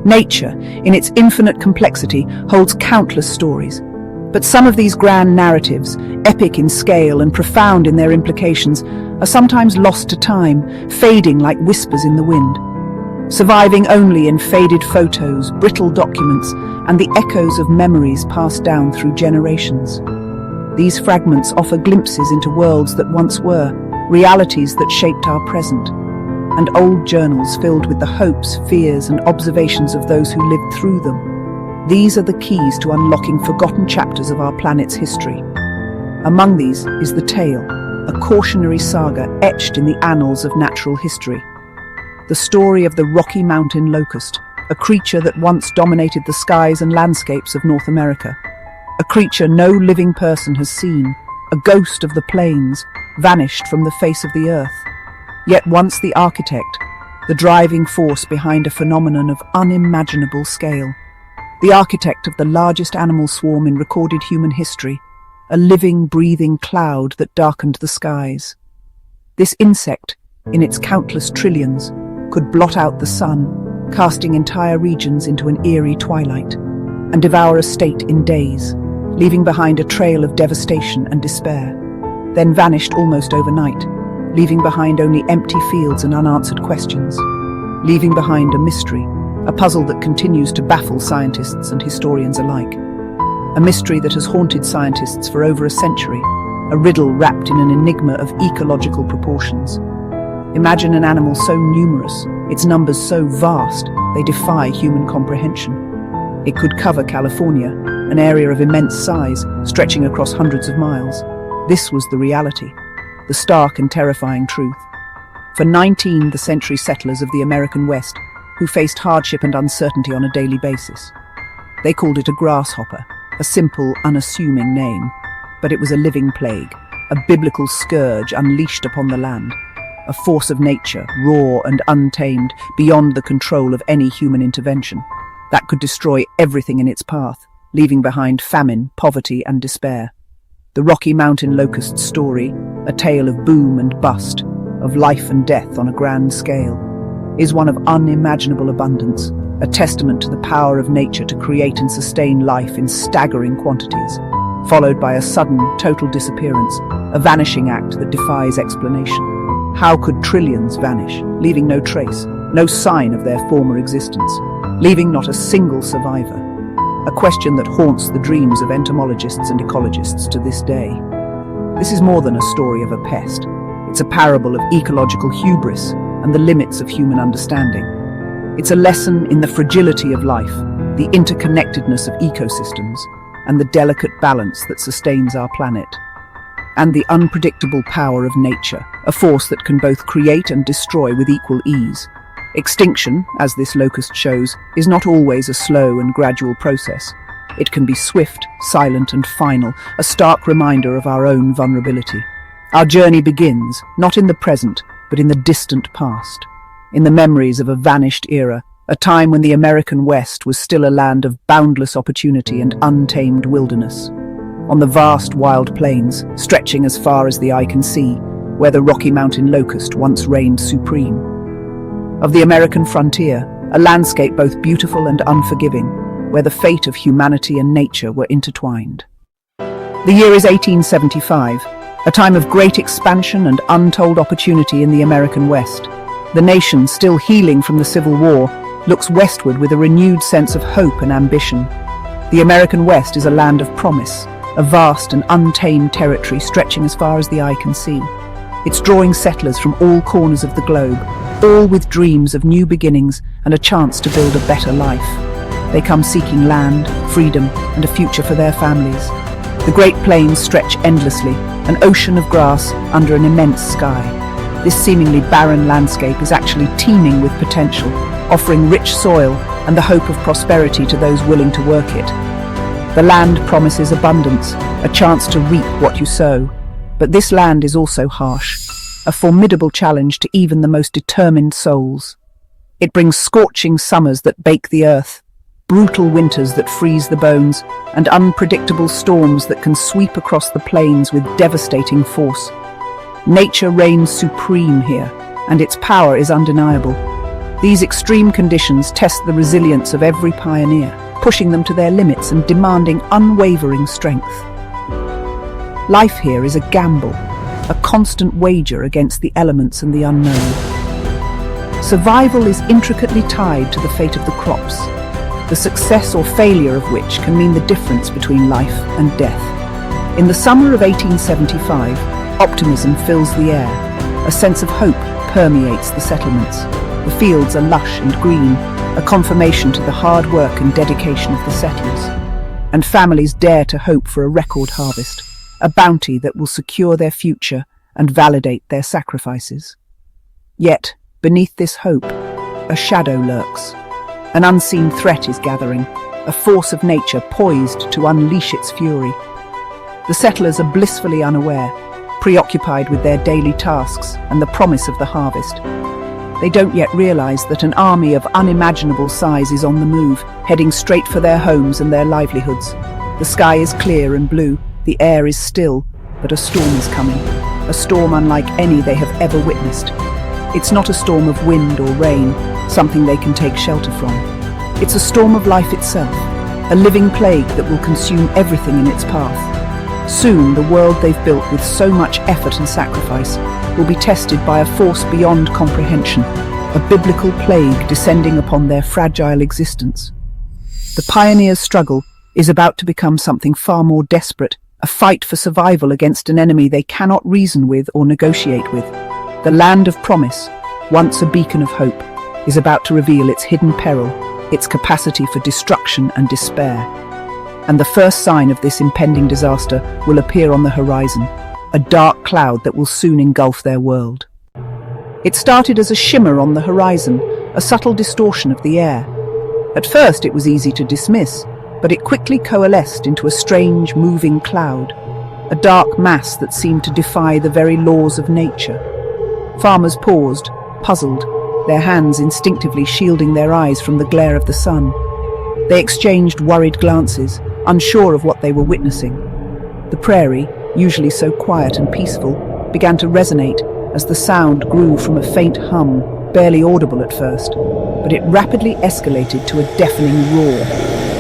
Nature, in its infinite complexity, holds countless stories. But some of these grand narratives, epic in scale and profound in their implications, are sometimes lost to time, fading like whispers in the wind. Surviving only in faded photos, brittle documents, and the echoes of memories passed down through generations. These fragments offer glimpses into worlds that once were, realities that shaped our present, and old journals filled with the hopes, fears, and observations of those who lived through them. These are the keys to unlocking forgotten chapters of our planet's history. Among these is the tale, a cautionary saga etched in the annals of natural history. The story of the Rocky Mountain locust, a creature that once dominated the skies and landscapes of North America. A creature no living person has seen, a ghost of the plains, vanished from the face of the earth. Yet once the architect, the driving force behind a phenomenon of unimaginable scale. The architect of the largest animal swarm in recorded human history, a living, breathing cloud that darkened the skies. This insect, in its countless trillions, could blot out the sun, casting entire regions into an eerie twilight, and devour a state in days, leaving behind a trail of devastation and despair, then vanished almost overnight, leaving behind only empty fields and unanswered questions, leaving behind a mystery, a puzzle that continues to baffle scientists and historians alike. A mystery that has haunted scientists for over a century, a riddle wrapped in an enigma of ecological proportions. Imagine an animal so numerous, its numbers so vast, they defy human comprehension. It could cover California, an area of immense size, stretching across hundreds of miles. This was the reality, the stark and terrifying truth. For 19 century settlers of the American West, who faced hardship and uncertainty on a daily basis. They called it a grasshopper, a simple, unassuming name, but it was a living plague, a biblical scourge unleashed upon the land. A force of nature, raw and untamed, beyond the control of any human intervention, that could destroy everything in its path, leaving behind famine, poverty, and despair. The Rocky Mountain locust story, a tale of boom and bust, of life and death on a grand scale, is one of unimaginable abundance, a testament to the power of nature to create and sustain life in staggering quantities, followed by a sudden, total disappearance, a vanishing act that defies explanation. How could trillions vanish, leaving no trace, no sign of their former existence, leaving not a single survivor? A question that haunts the dreams of entomologists and ecologists to this day. This is more than a story of a pest. It's a parable of ecological hubris and the limits of human understanding. It's a lesson in the fragility of life, the interconnectedness of ecosystems, and the delicate balance that sustains our planet. And the unpredictable power of nature, a force that can both create and destroy with equal ease. Extinction, as this locust shows, is not always a slow and gradual process. It can be swift, silent, and final, a stark reminder of our own vulnerability. Our journey begins, not in the present, but in the distant past, in the memories of a vanished era, a time when the American West was still a land of boundless opportunity and untamed wilderness. On the vast wild plains, stretching as far as the eye can see, where the Rocky Mountain locust once reigned supreme. Of the American frontier, a landscape both beautiful and unforgiving, where the fate of humanity and nature were intertwined. The year is 1875, a time of great expansion and untold opportunity in the American West. The nation, still healing from the Civil War, looks westward with a renewed sense of hope and ambition. The American West is a land of promise, a vast and untamed territory stretching as far as the eye can see. It's drawing settlers from all corners of the globe, all with dreams of new beginnings and a chance to build a better life. They come seeking land, freedom, and a future for their families. The Great Plains stretch endlessly, an ocean of grass under an immense sky. This seemingly barren landscape is actually teeming with potential, offering rich soil and the hope of prosperity to those willing to work it. The land promises abundance, a chance to reap what you sow. But this land is also harsh, a formidable challenge to even the most determined souls. It brings scorching summers that bake the earth, brutal winters that freeze the bones, and unpredictable storms that can sweep across the plains with devastating force. Nature reigns supreme here, and its power is undeniable. These extreme conditions test the resilience of every pioneer, pushing them to their limits and demanding unwavering strength. Life here is a gamble, a constant wager against the elements and the unknown. Survival is intricately tied to the fate of the crops, the success or failure of which can mean the difference between life and death. In the summer of 1875, optimism fills the air. A sense of hope permeates the settlements. The fields are lush and green, a confirmation to the hard work and dedication of the settlers. And families dare to hope for a record harvest, a bounty that will secure their future and validate their sacrifices. Yet, beneath this hope, a shadow lurks. An unseen threat is gathering, a force of nature poised to unleash its fury. The settlers are blissfully unaware, preoccupied with their daily tasks and the promise of the harvest. They don't yet realize that an army of unimaginable size is on the move, heading straight for their homes and their livelihoods. The sky is clear and blue, the air is still, but a storm is coming. A storm unlike any they have ever witnessed. It's not a storm of wind or rain, something they can take shelter from. It's a storm of life itself, a living plague that will consume everything in its path. Soon, the world they've built with so much effort and sacrifice will be tested by a force beyond comprehension, a biblical plague descending upon their fragile existence. The pioneers' struggle is about to become something far more desperate, a fight for survival against an enemy they cannot reason with or negotiate with. The land of promise, once a beacon of hope, is about to reveal its hidden peril, its capacity for destruction and despair. And the first sign of this impending disaster will appear on the horizon, a dark cloud that will soon engulf their world. It started as a shimmer on the horizon, a subtle distortion of the air. At first it was easy to dismiss, but it quickly coalesced into a strange, moving cloud, a dark mass that seemed to defy the very laws of nature. Farmers paused, puzzled, their hands instinctively shielding their eyes from the glare of the sun. They exchanged worried glances, unsure of what they were witnessing. The prairie, usually so quiet and peaceful, began to resonate as the sound grew from a faint hum, barely audible at first, but it rapidly escalated to a deafening roar,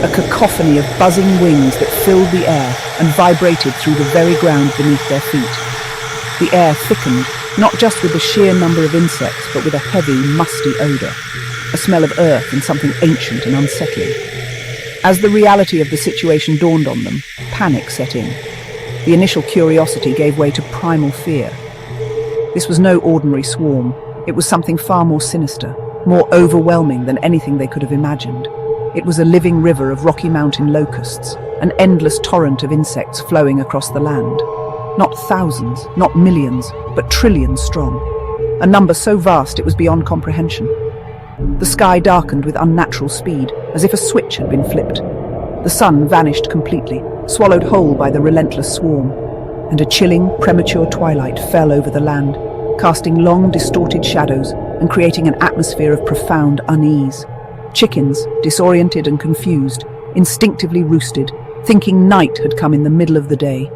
a cacophony of buzzing wings that filled the air and vibrated through the very ground beneath their feet. The air thickened, not just with the sheer number of insects, but with a heavy, musty odour, a smell of earth and something ancient and unsettling. As the reality of the situation dawned on them, panic set in. The initial curiosity gave way to primal fear. This was no ordinary swarm. It was something far more sinister, more overwhelming than anything they could have imagined. It was a living river of Rocky Mountain locusts, an endless torrent of insects flowing across the land. Not thousands, not millions, but trillions strong. A number so vast it was beyond comprehension. The sky darkened with unnatural speed, as if a switch had been flipped. The sun vanished completely, swallowed whole by the relentless swarm, and a chilling, premature twilight fell over the land, casting long, distorted shadows and creating an atmosphere of profound unease. Chickens, disoriented and confused, instinctively roosted, thinking night had come in the middle of the day.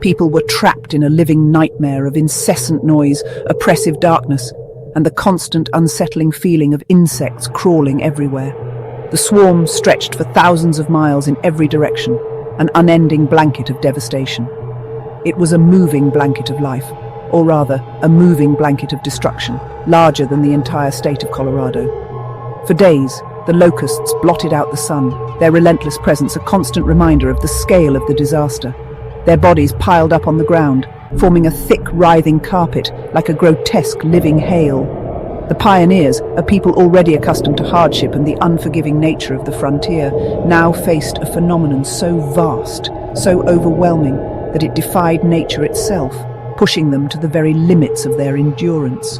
People were trapped in a living nightmare of incessant noise, oppressive darkness, and the constant unsettling feeling of insects crawling everywhere. The swarm stretched for thousands of miles in every direction, an unending blanket of devastation. It was a moving blanket of life, or rather, a moving blanket of destruction, larger than the entire state of Colorado. For days, the locusts blotted out the sun, their relentless presence a constant reminder of the scale of the disaster. Their bodies piled up on the ground, forming a thick, writhing carpet like a grotesque living hail. The pioneers, a people already accustomed to hardship and the unforgiving nature of the frontier, now faced a phenomenon so vast, so overwhelming, that it defied nature itself, pushing them to the very limits of their endurance.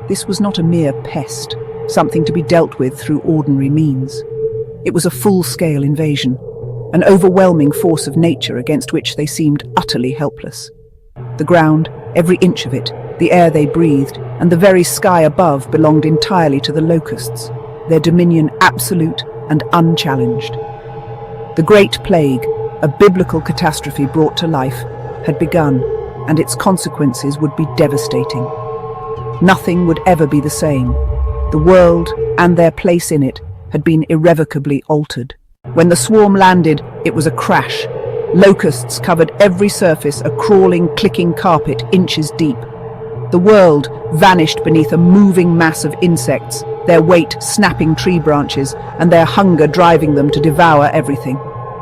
This was not a mere pest, something to be dealt with through ordinary means. It was a full-scale invasion, an overwhelming force of nature against which they seemed utterly helpless. The ground, every inch of it, the air they breathed, and the very sky above belonged entirely to the locusts, their dominion absolute and unchallenged. The Great Plague, a biblical catastrophe brought to life, had begun, and its consequences would be devastating. Nothing would ever be the same. The world, and their place in it, had been irrevocably altered. When the swarm landed, it was a crash. Locusts covered every surface, a crawling, clicking carpet inches deep. The world vanished beneath a moving mass of insects, their weight snapping tree branches and their hunger driving them to devour everything.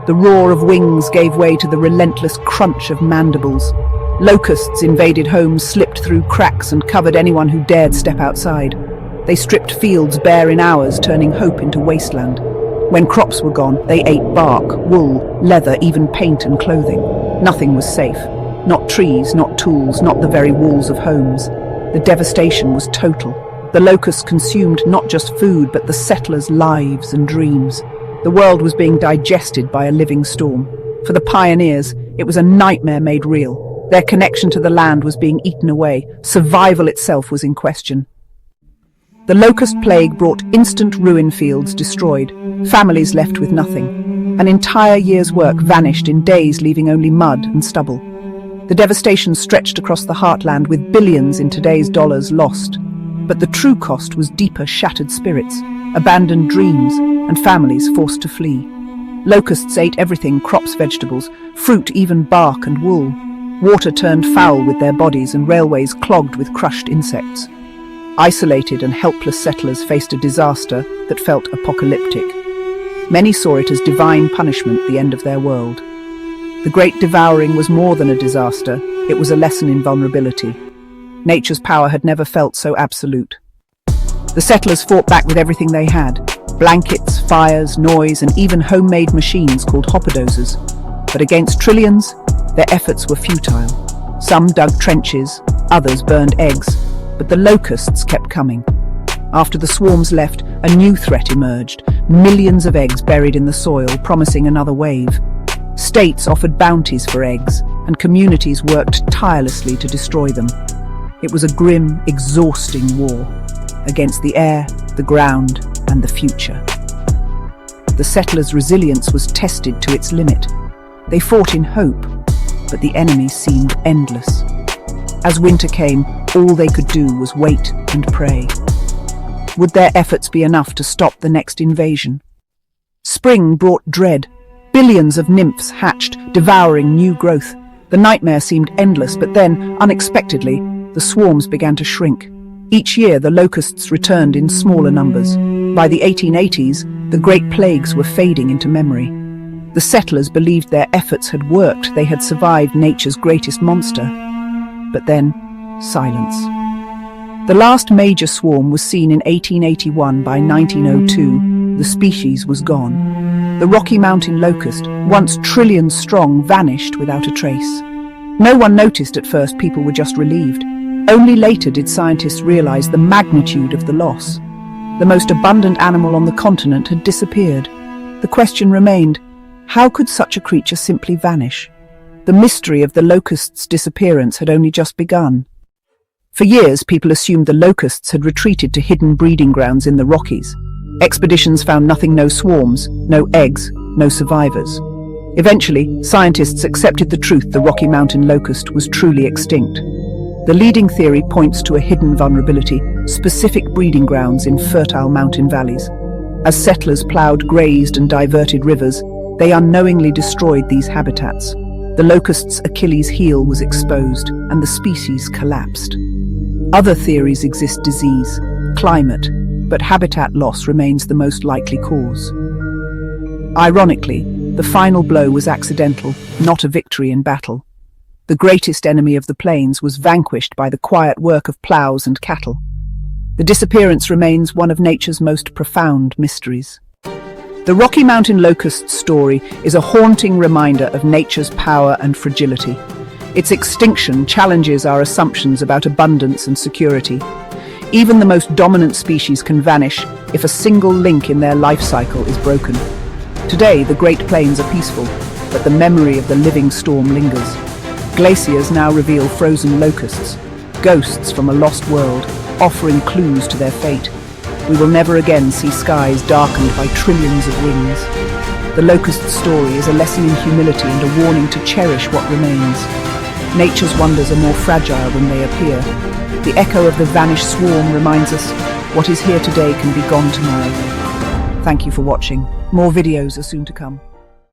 The roar of wings gave way to the relentless crunch of mandibles. Locusts invaded homes, slipped through cracks and covered anyone who dared step outside. They stripped fields bare in hours, turning hope into wasteland. When crops were gone, they ate bark, wool, leather, even paint and clothing. Nothing was safe. Not trees, not tools, not the very walls of homes. The devastation was total. The locusts consumed not just food, but the settlers' lives and dreams. The world was being digested by a living storm. For the pioneers, it was a nightmare made real. Their connection to the land was being eaten away. Survival itself was in question. The locust plague brought instant ruin, fields destroyed, families left with nothing. An entire year's work vanished in days, leaving only mud and stubble. The devastation stretched across the heartland, with billions in today's dollars lost. But the true cost was deeper: shattered spirits, abandoned dreams, and families forced to flee. Locusts ate everything: crops, vegetables, fruit, even bark and wool. Water turned foul with their bodies, and railways clogged with crushed insects. Isolated and helpless settlers faced a disaster that felt apocalyptic. Many saw it as divine punishment, the end of their world. The Great Devouring was more than a disaster, it was a lesson in vulnerability. Nature's power had never felt so absolute. The settlers fought back with everything they had: blankets, fires, noise, and even homemade machines called hopperdozers. But against trillions, their efforts were futile. Some dug trenches, others burned eggs, but the locusts kept coming. After the swarms left, a new threat emerged: millions of eggs buried in the soil, promising another wave. States offered bounties for eggs, and communities worked tirelessly to destroy them. It was a grim, exhausting war against the air, the ground, and the future. The settlers' resilience was tested to its limit. They fought in hope, but the enemy seemed endless. As winter came, all they could do was wait and pray. Would their efforts be enough to stop the next invasion? Spring brought dread. Billions of nymphs hatched, devouring new growth. The nightmare seemed endless, but then, unexpectedly, the swarms began to shrink. Each year, the locusts returned in smaller numbers. By the 1880s, the Great Plagues were fading into memory. The settlers believed their efforts had worked, they had survived nature's greatest monster. But then, silence. The last major swarm was seen in 1881. By 1902, the species was gone. The Rocky Mountain locust, once trillions strong, vanished without a trace. No one noticed at first, people were just relieved. Only later did scientists realize the magnitude of the loss. The most abundant animal on the continent had disappeared. The question remained, how could such a creature simply vanish? The mystery of the locusts' disappearance had only just begun. For years, people assumed the locusts had retreated to hidden breeding grounds in the Rockies. Expeditions found nothing: no swarms, no eggs, no survivors. Eventually, scientists accepted the truth: the Rocky Mountain locust was truly extinct. The leading theory points to a hidden vulnerability: specific breeding grounds in fertile mountain valleys. As settlers plowed, grazed, and diverted rivers, they unknowingly destroyed these habitats. The locust's Achilles heel was exposed, and the species collapsed. Other theories exist: disease, climate, but habitat loss remains the most likely cause. Ironically, the final blow was accidental, not a victory in battle. The greatest enemy of the plains was vanquished by the quiet work of plows and cattle. The disappearance remains one of nature's most profound mysteries. The Rocky Mountain locust story is a haunting reminder of nature's power and fragility. Its extinction challenges our assumptions about abundance and security. Even the most dominant species can vanish if a single link in their life cycle is broken. Today, the Great Plains are peaceful, but the memory of the living storm lingers. Glaciers now reveal frozen locusts, ghosts from a lost world, offering clues to their fate. We will never again see skies darkened by trillions of wings. The locust story is a lesson in humility and a warning to cherish what remains. Nature's wonders are more fragile than they appear. The echo of the vanished swarm reminds us What is here today can be gone tomorrow. Thank you for watching. More videos are soon to come.